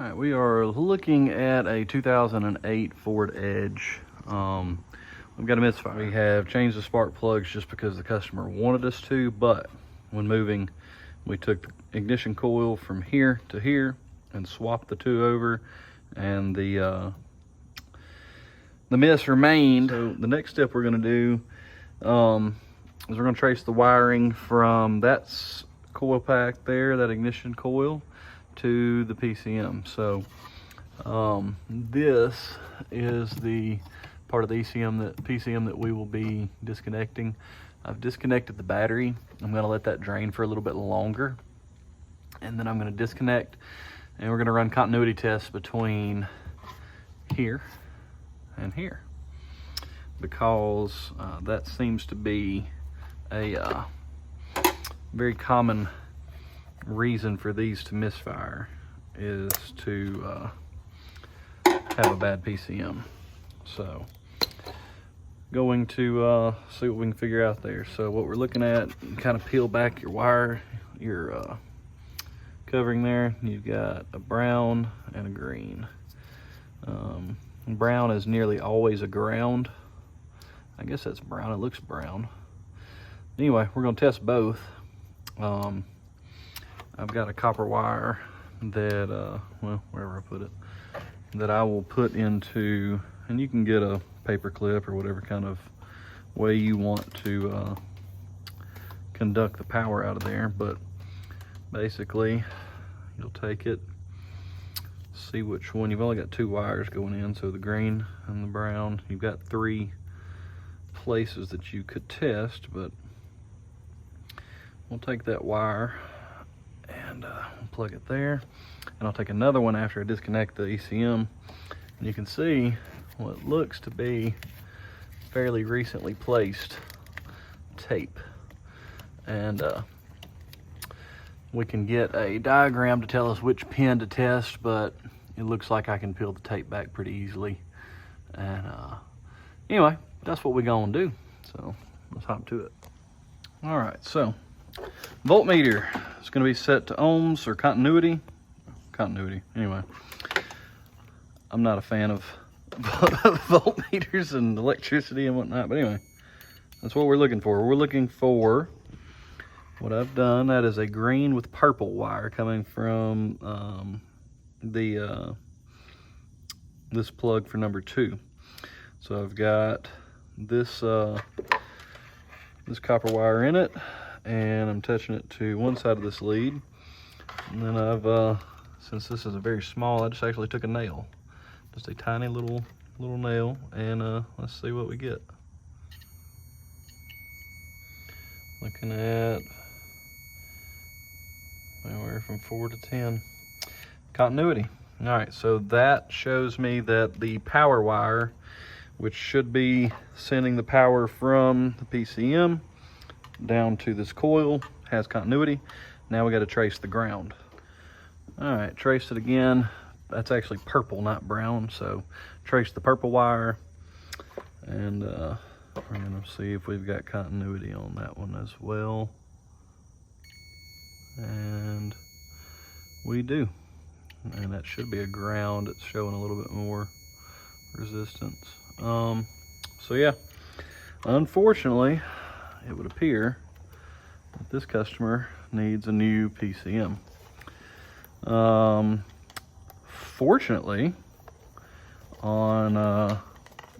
All right, we are looking at a 2008 Ford Edge. We've got a misfire. We have changed the spark plugs just because the customer wanted us to, but when moving, we took the ignition coil from here to here and swapped the two over, and the miss remained. So the next step we're going to do is we're going to trace the wiring from that coil pack there, that ignition coil, to the PCM. So this is the part of the PCM that we will be disconnecting. I've disconnected the battery. I'm going to let that drain for a little bit longer, and then I'm going to disconnect, and we're going to run continuity tests between here and here, because that seems to be a very common reason for these to misfire, is to have a bad PCM. So going to see what we can figure out there. So what we're looking at, you kind of peel back your wire, your covering there. You've got a brown and a green. Brown is nearly always a ground. I guess that's brown. It looks brown. Anyway, we're going to test both. I've got a copper wire that, well, wherever I put it, that I will put into, and you can get a paper clip or whatever kind of way you want to conduct the power out of there. But basically, you'll take it, see which one. You've only got two wires going in, so the green and the brown. You've got three places that you could test, but we'll take that wire and plug it there, and I'll take another one after I disconnect the ECM, and you can see what looks to be fairly recently placed tape, and we can get a diagram to tell us which pin to test, but it looks like I can peel the tape back pretty easily. And anyway, that's what we're gonna do, so let's hop to it. All right, so voltmeter is going to be set to ohms or continuity. Anyway, I'm not a fan of voltmeters and electricity and whatnot, but anyway, that's what we're looking for. We're looking for, what I've done, that is a green with purple wire coming from this plug for number 2. So I've got this this copper wire in it, and I'm touching it to one side of this lead, and then I've since this is a very small, I just actually took a nail, just a tiny little nail, and let's see what we get. Looking at anywhere from 4 to 10 continuity. All right, so that shows me that the power wire, which should be sending the power from the PCM down to this coil, has continuity. Now we got to trace the ground. All right, trace it again. That's actually purple, not brown. So trace the purple wire, and we're gonna see if we've got continuity on that one as well. And we do. And that should be a ground. It's showing a little bit more resistance. So yeah, unfortunately, it would appear that this customer needs a new PCM. Fortunately, on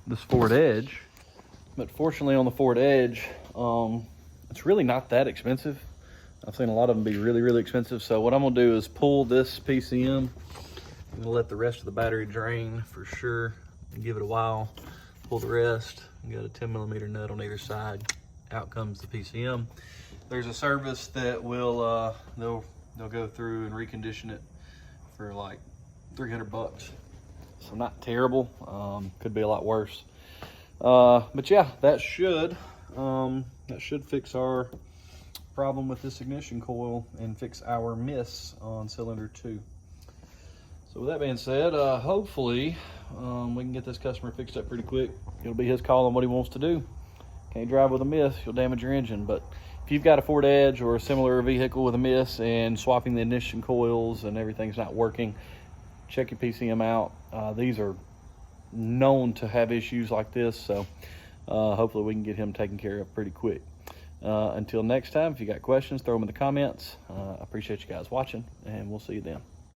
this Ford Edge, but fortunately on the Ford Edge, it's really not that expensive. I've seen a lot of them be really, really expensive. So what I'm gonna do is pull this PCM. I'm gonna let the rest of the battery drain for sure, and give it a while. Pull the rest. You got a 10mm nut on either side. Out comes the PCM. There's a service that will they'll go through and recondition it for like $300. So not terrible. Could be a lot worse. But yeah, that should fix our problem with this ignition coil and fix our miss on cylinder 2. So with that being said, hopefully we can get this customer fixed up pretty quick. It'll be his call on what he wants to do. Can't drive with a miss, you'll damage your engine. But if you've got a Ford Edge or a similar vehicle with a miss and swapping the ignition coils and everything's not working, check your PCM out. These are known to have issues like this, so hopefully we can get him taken care of pretty quick. Until next time, if you got questions, throw them in the comments. I appreciate you guys watching, and we'll see you then.